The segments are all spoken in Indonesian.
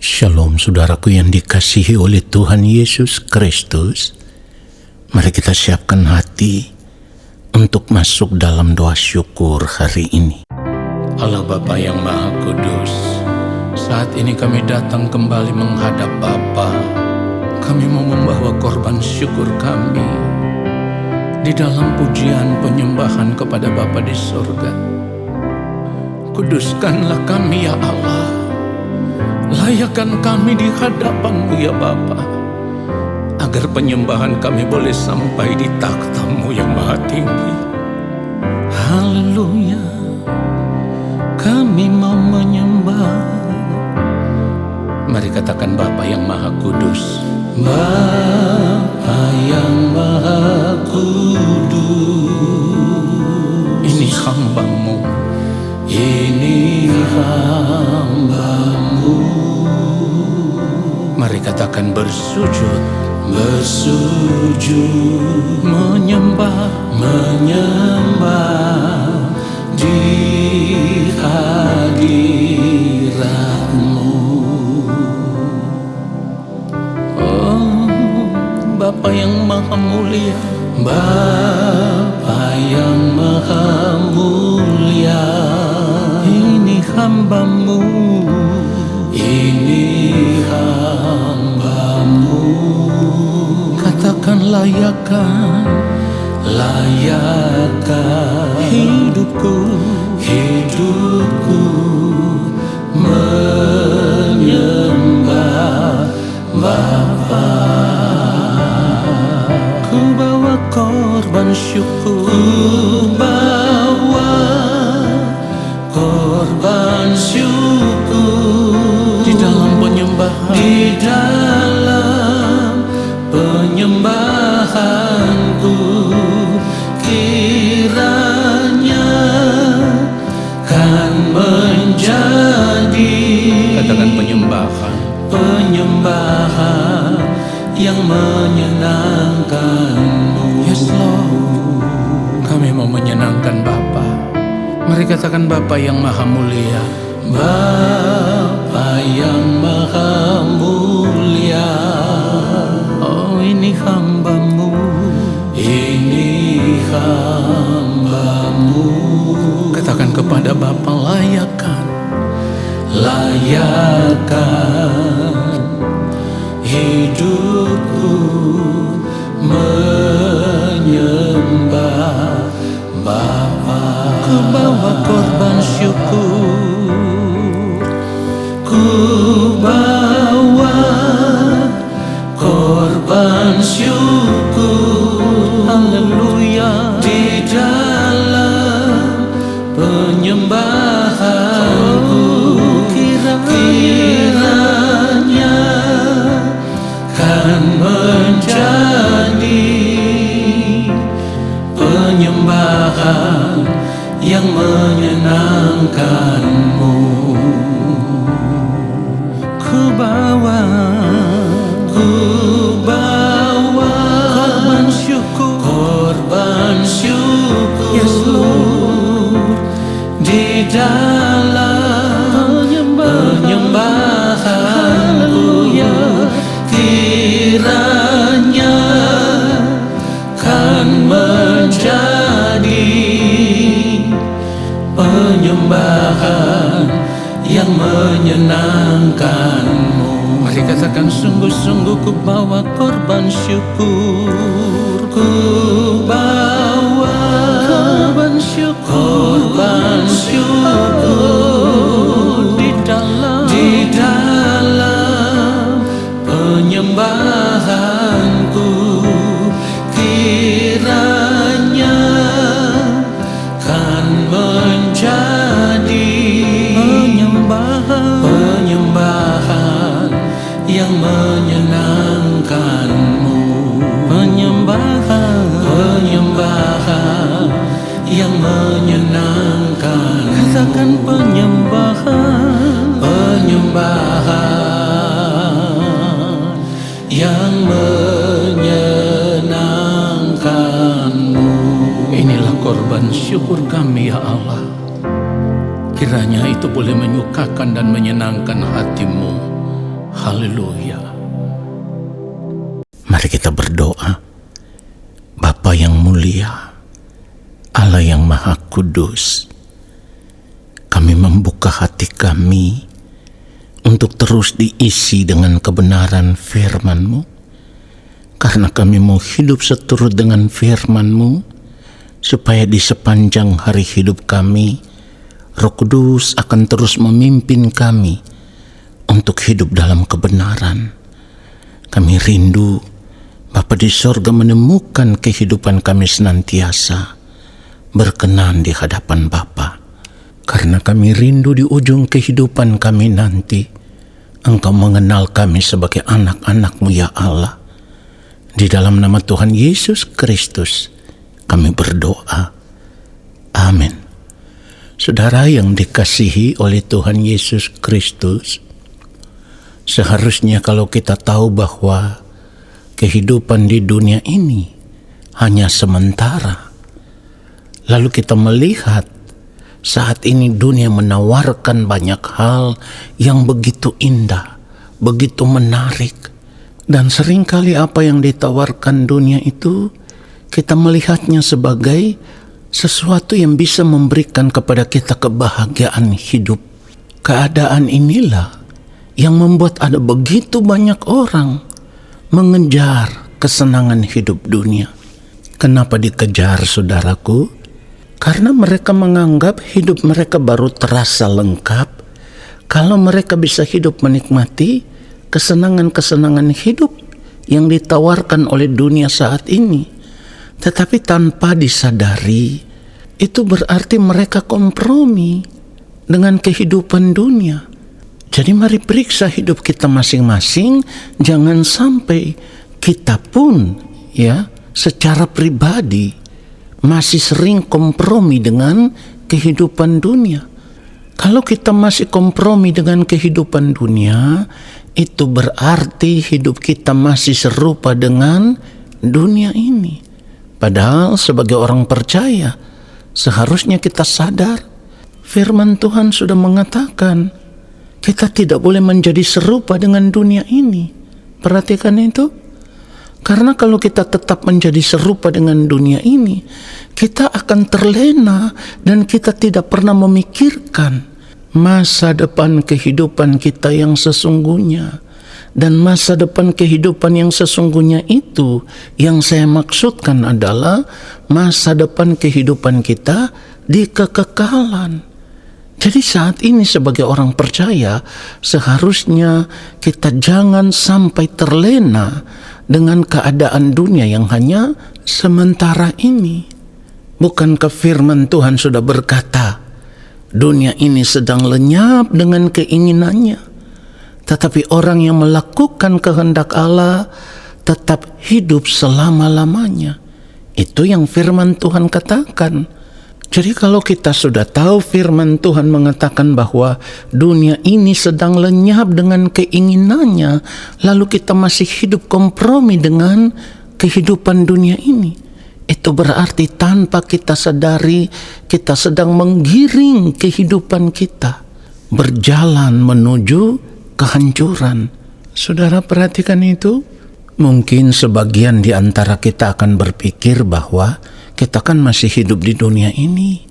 Shalom saudaraku yang dikasihi oleh Tuhan Yesus Kristus. Mari kita siapkan hati untuk masuk dalam doa syukur hari ini. Allah Bapa yang Maha Kudus, saat ini kami datang kembali menghadap Bapa. Kami mau membawa korban syukur kami di dalam pujian penyembahan kepada Bapa di surga. Kuduskanlah kami ya Allah, layakkan kami di hadapan-Mu ya Bapa, agar penyembahan kami boleh sampai di takhta-Mu yang maha tinggi. Haleluya, kami mau menyembah. Mari katakan Bapa yang Maha Kudus. Bapa yang Maha Kudus, ini hamba-Mu, ini hamba-Mu. Mari katakan bersujud, bersujud, menyembah, menyembah di hadirat-Mu. Oh, Bapa yang Maha Mulia, Bapa yang Maha Mulia, ini hamba-Mu, ini hamba-Mu. Katakan layakkan, layakkan hidupku, hidupku menyembah Bapa. Ku bawa korban syukur, ku bawa korban syukur di dalam penyembahan, di dalam penyembahanku. Kiranya kan menjadi, katakan penyembahan, penyembahan yang menyenangkan-Mu. Yes Lord, kami mau menyenangkan Bapa. Mari katakan Bapa yang Maha Mulia, Bapa yang Maha Mulia. Oh, ini hamba-Mu, ini hamba-Mu. Katakan kepada Bapa, layakkan, layakkan hidupku menyembah Bapa. Ku bawa korban syukur, ku bawa korban syukur, haleluya, di dalam penyembahanku. Kiranya kan menjadi penyembahan yang menyenangkan-Mu. Ku bawa korban syukur, korban syukur, yes Lord, di dalam penyembahanku. Kiranya kan menjadi penyembahan yang menyenangkan-Mu. Mari katakan sungguh-sungguh ku bawa korban syukur, ku bawa korban syukur, korban syukur di dalam penyembahanku. Kiranya kan menjadi penyembahan yang menyenangkan-Mu. Penyembahan yang menyenangkan. Katakan penyembahan yang menyenangkan-Mu. Inilah korban syukur kami ya Allah. Kiranya itu boleh menyukakan dan menyenangkan hati-Mu. Haleluya. Mari kita berdoa. Bapa yang mulia, Allah yang maha kudus, kami membuka hati kami untuk terus diisi dengan kebenaran firman-Mu, karena kami mau hidup seturut dengan firman-Mu, supaya di sepanjang hari hidup kami, Roh Kudus akan terus memimpin kami untuk hidup dalam kebenaran. Kami rindu Bapa di sorga menemukan kehidupan kami senantiasa berkenan di hadapan Bapa. Karena kami rindu di ujung kehidupan kami nanti, Engkau mengenal kami sebagai anak-anak-Mu ya Allah. Di dalam nama Tuhan Yesus Kristus kami berdoa. Amin. Saudara yang dikasihi oleh Tuhan Yesus Kristus, seharusnya kalau kita tahu bahwa kehidupan di dunia ini hanya sementara, lalu kita melihat saat ini dunia menawarkan banyak hal yang begitu indah, begitu menarik. Dan seringkali apa yang ditawarkan dunia itu, kita melihatnya sebagai sesuatu yang bisa memberikan kepada kita kebahagiaan hidup. Keadaan inilah yang membuat ada begitu banyak orang mengejar kesenangan hidup dunia. Kenapa dikejar, saudaraku? Karena mereka menganggap hidup mereka baru terasa lengkap kalau mereka bisa hidup menikmati kesenangan-kesenangan hidup yang ditawarkan oleh dunia saat ini. Tetapi tanpa disadari, itu berarti mereka kompromi dengan kehidupan dunia. Jadi mari periksa hidup kita masing-masing, jangan sampai kita pun secara pribadi masih sering kompromi dengan kehidupan dunia. Kalau kita masih kompromi dengan kehidupan dunia, itu berarti hidup kita masih serupa dengan dunia ini. Padahal sebagai orang percaya, seharusnya kita sadar, firman Tuhan sudah mengatakan, kita tidak boleh menjadi serupa dengan dunia ini. Perhatikan itu. Karena kalau kita tetap menjadi serupa dengan dunia ini, kita akan terlena dan kita tidak pernah memikirkan masa depan kehidupan kita yang sesungguhnya. Dan masa depan kehidupan yang sesungguhnya itu yang saya maksudkan adalah masa depan kehidupan kita di kekekalan. Jadi saat ini sebagai orang percaya, seharusnya kita jangan sampai terlena dengan keadaan dunia yang hanya sementara ini. Bukankah firman Tuhan sudah berkata, dunia ini sedang lenyap dengan keinginannya, tetapi orang yang melakukan kehendak Allah tetap hidup selama-lamanya. Itu yang firman Tuhan katakan. Jadi kalau kita sudah tahu firman Tuhan mengatakan bahwa dunia ini sedang lenyap dengan keinginannya, lalu kita masih hidup kompromi dengan kehidupan dunia ini, itu berarti tanpa kita sadari kita sedang menggiring kehidupan kita berjalan menuju kehancuran. Saudara perhatikan itu. Mungkin sebagian di antara kita akan berpikir bahwa kita kan masih hidup di dunia ini.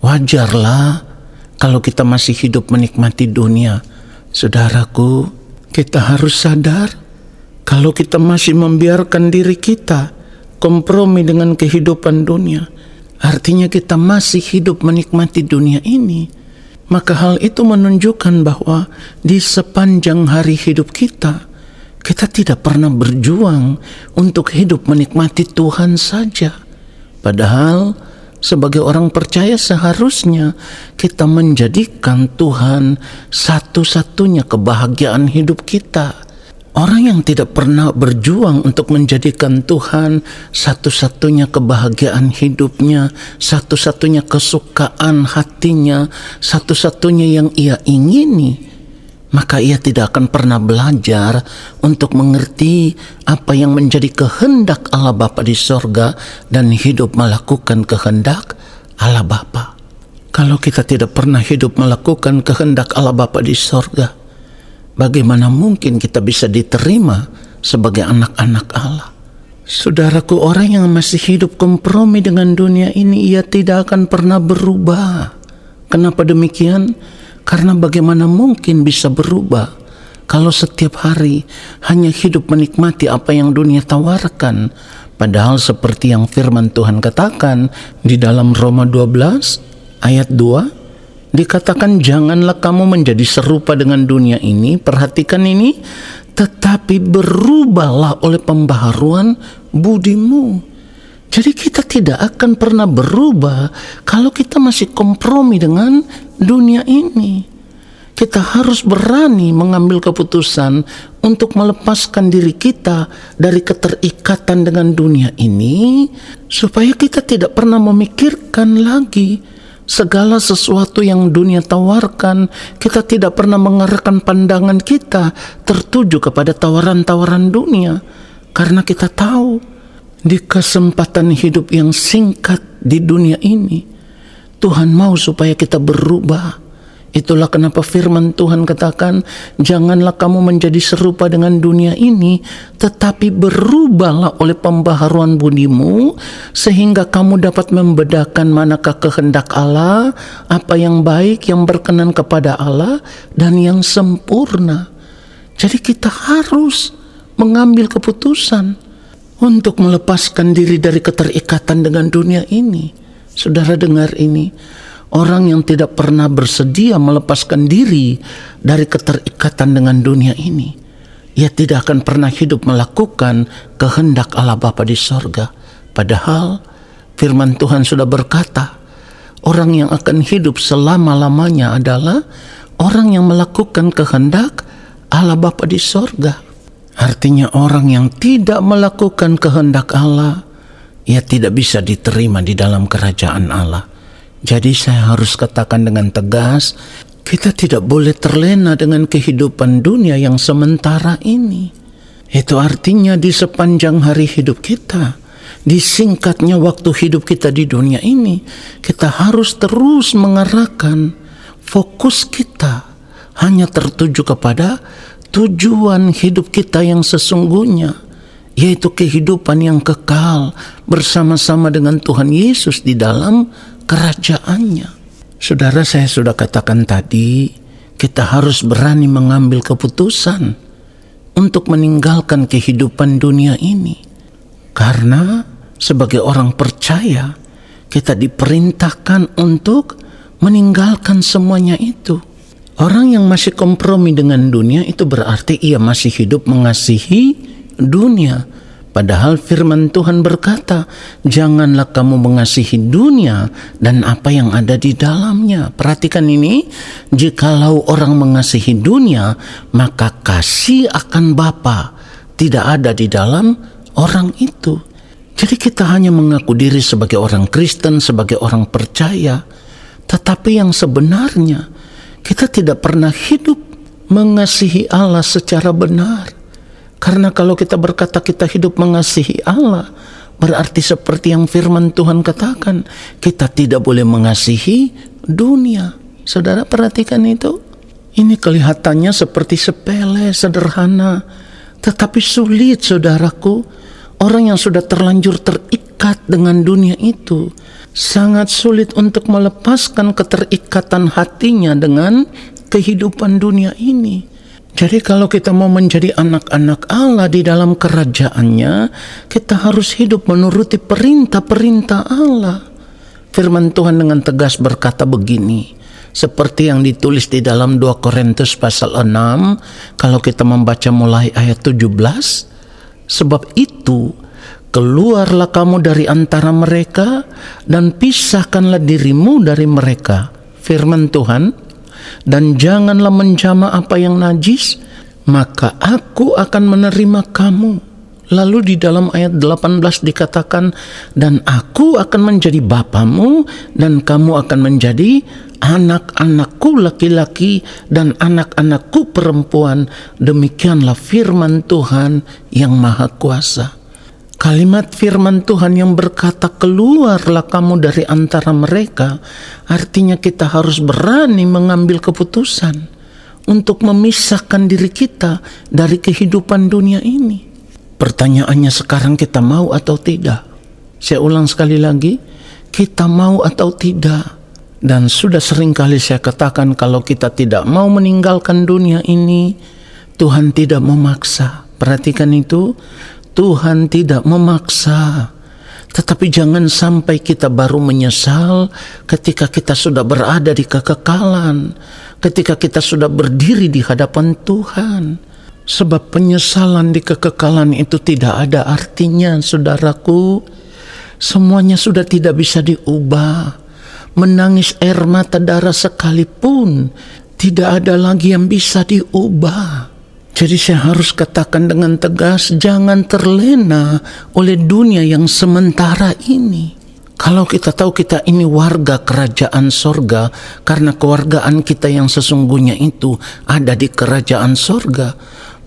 Wajarlah kalau kita masih hidup menikmati dunia. Saudaraku, kita harus sadar kalau kita masih membiarkan diri kita kompromi dengan kehidupan dunia, artinya kita masih hidup menikmati dunia ini. Maka hal itu menunjukkan bahwa di sepanjang hari hidup kita tidak pernah berjuang untuk hidup menikmati Tuhan saja. Padahal sebagai orang percaya seharusnya kita menjadikan Tuhan satu-satunya kebahagiaan hidup kita. Orang yang tidak pernah berjuang untuk menjadikan Tuhan satu-satunya kebahagiaan hidupnya, satu-satunya kesukaan hatinya, satu-satunya yang ia ingini, maka ia tidak akan pernah belajar untuk mengerti apa yang menjadi kehendak Allah Bapa di sorga dan hidup melakukan kehendak Allah Bapa. Kalau kita tidak pernah hidup melakukan kehendak Allah Bapa di sorga, bagaimana mungkin kita bisa diterima sebagai anak-anak Allah? Saudaraku, orang yang masih hidup kompromi dengan dunia ini, ia tidak akan pernah berubah. Kenapa demikian? Karena bagaimana mungkin bisa berubah kalau setiap hari hanya hidup menikmati apa yang dunia tawarkan? Padahal seperti yang firman Tuhan katakan di dalam Roma 12 ayat 2, dikatakan janganlah kamu menjadi serupa dengan dunia ini, perhatikan ini, tetapi berubahlah oleh pembaharuan budimu. Jadi kita tidak akan pernah berubah kalau kita masih kompromi dengan dunia ini. Kita harus berani mengambil keputusan untuk melepaskan diri kita dari keterikatan dengan dunia ini, supaya kita tidak pernah memikirkan lagi segala sesuatu yang dunia tawarkan. Kita tidak pernah mengarahkan pandangan kita tertuju kepada tawaran-tawaran dunia, karena kita tahu di kesempatan hidup yang singkat di dunia ini, Tuhan mau supaya kita berubah. Itulah kenapa firman Tuhan katakan, janganlah kamu menjadi serupa dengan dunia ini, tetapi berubahlah oleh pembaharuan budimu, sehingga kamu dapat membedakan manakah kehendak Allah, apa yang baik, yang berkenan kepada Allah, dan yang sempurna. Jadi kita harus mengambil keputusan untuk melepaskan diri dari keterikatan dengan dunia ini. Saudara dengar ini, orang yang tidak pernah bersedia melepaskan diri dari keterikatan dengan dunia ini, ia tidak akan pernah hidup melakukan kehendak Allah Bapa di sorga. Padahal firman Tuhan sudah berkata, orang yang akan hidup selama-lamanya adalah orang yang melakukan kehendak Allah Bapa di sorga. Artinya orang yang tidak melakukan kehendak Allah, ia tidak bisa diterima di dalam kerajaan Allah. Jadi saya harus katakan dengan tegas, kita tidak boleh terlena dengan kehidupan dunia yang sementara ini. Itu artinya di sepanjang hari hidup kita, di singkatnya waktu hidup kita di dunia ini, kita harus terus mengarahkan fokus kita hanya tertuju kepada tujuan hidup kita yang sesungguhnya, yaitu kehidupan yang kekal bersama-sama dengan Tuhan Yesus di dalam kerajaannya. Saudara, saya sudah katakan tadi, kita harus berani mengambil keputusan untuk meninggalkan kehidupan dunia ini. Karena sebagai orang percaya, kita diperintahkan untuk meninggalkan semuanya itu. Orang yang masih kompromi dengan dunia itu berarti ia masih hidup mengasihi dunia. Padahal firman Tuhan berkata, janganlah kamu mengasihi dunia dan apa yang ada di dalamnya. Perhatikan ini, jikalau orang mengasihi dunia, maka kasih akan Bapa tidak ada di dalam orang itu. Jadi kita hanya mengaku diri sebagai orang Kristen, sebagai orang percaya, tetapi yang sebenarnya kita tidak pernah hidup mengasihi Allah secara benar. Karena kalau kita berkata kita hidup mengasihi Allah, berarti seperti yang firman Tuhan katakan, kita tidak boleh mengasihi dunia. Saudara perhatikan itu. Ini kelihatannya seperti sepele, sederhana, tetapi sulit, saudaraku. Orang yang sudah terlanjur terikat dengan dunia itu sangat sulit untuk melepaskan keterikatan hatinya dengan kehidupan dunia ini. Jadi kalau kita mau menjadi anak-anak Allah di dalam kerajaannya, kita harus hidup menuruti perintah-perintah Allah. Firman Tuhan dengan tegas berkata begini, seperti yang ditulis di dalam 2 Korintus pasal 6, kalau kita membaca mulai ayat 17, sebab itu keluarlah kamu dari antara mereka dan pisahkanlah dirimu dari mereka. Firman Tuhan, dan janganlah menjamah apa yang najis, maka aku akan menerima kamu. Lalu di dalam ayat 18 dikatakan, dan aku akan menjadi bapamu dan kamu akan menjadi anak-anakku laki-laki dan anak-anakku perempuan. Demikianlah firman Tuhan yang Maha Kuasa. Kalimat firman Tuhan yang berkata keluarlah kamu dari antara mereka, artinya kita harus berani mengambil keputusan untuk memisahkan diri kita dari kehidupan dunia ini. Pertanyaannya sekarang, kita mau atau tidak? Saya ulang sekali lagi, kita mau atau tidak? Dan sudah sering kali saya katakan, kalau kita tidak mau meninggalkan dunia ini, Tuhan tidak memaksa. Perhatikan itu, Tuhan tidak memaksa. Tetapi jangan sampai kita baru menyesal ketika kita sudah berada di kekekalan, ketika kita sudah berdiri di hadapan Tuhan. Sebab penyesalan di kekekalan itu tidak ada artinya, saudaraku. Semuanya sudah tidak bisa diubah. Menangis air mata darah sekalipun tidak ada lagi yang bisa diubah. Jadi saya harus katakan dengan tegas, jangan terlena oleh dunia yang sementara ini. Kalau kita tahu kita ini warga kerajaan sorga, karena kewargaan kita yang sesungguhnya itu ada di kerajaan sorga,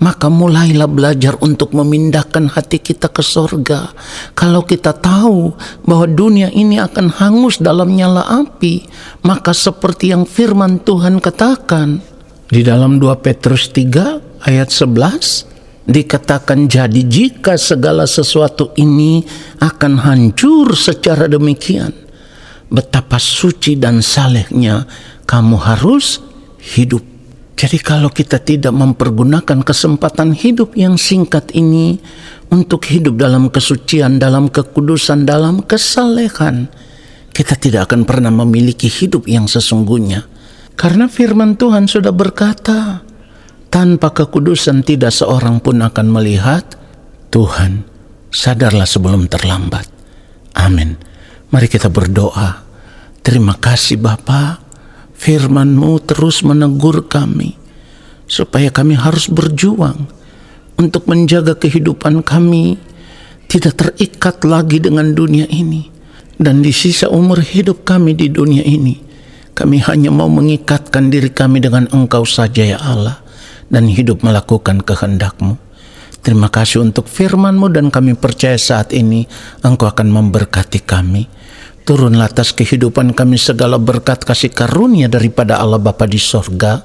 maka mulailah belajar untuk memindahkan hati kita ke sorga. Kalau kita tahu bahwa dunia ini akan hangus dalam nyala api, maka seperti yang firman Tuhan katakan di dalam 2 Petrus 3 ayat 11, dikatakan, jadi jika segala sesuatu ini akan hancur secara demikian, betapa suci dan salehnya kamu harus hidup. Jadi kalau kita tidak mempergunakan kesempatan hidup yang singkat ini untuk hidup dalam kesucian, dalam kekudusan, dalam kesalehan, kita tidak akan pernah memiliki hidup yang sesungguhnya. Karena firman Tuhan sudah berkata, tanpa kekudusan tidak seorang pun akan melihat Tuhan. Sadarlah sebelum terlambat. Amin. Mari kita berdoa. Terima kasih Bapa, firman-Mu terus menegur kami, supaya kami harus berjuang untuk menjaga kehidupan kami tidak terikat lagi dengan dunia ini. Dan di sisa umur hidup kami di dunia ini, kami hanya mau mengikatkan diri kami dengan Engkau saja ya Allah, dan hidup melakukan kehendak-Mu. Terima kasih untuk firman-Mu, dan kami percaya saat ini Engkau akan memberkati kami. Turunlah atas kehidupan kami segala berkat kasih karunia daripada Allah Bapa di sorga,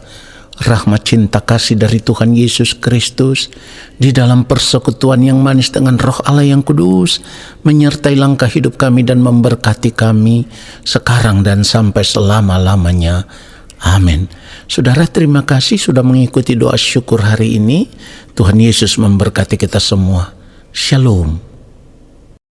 rahmat cinta kasih dari Tuhan Yesus Kristus, di dalam persekutuan yang manis dengan Roh Allah yang kudus, menyertai langkah hidup kami dan memberkati kami sekarang dan sampai selama-lamanya. Amin. Saudara, terima kasih sudah mengikuti doa syukur hari ini. Tuhan Yesus memberkati kita semua. Shalom.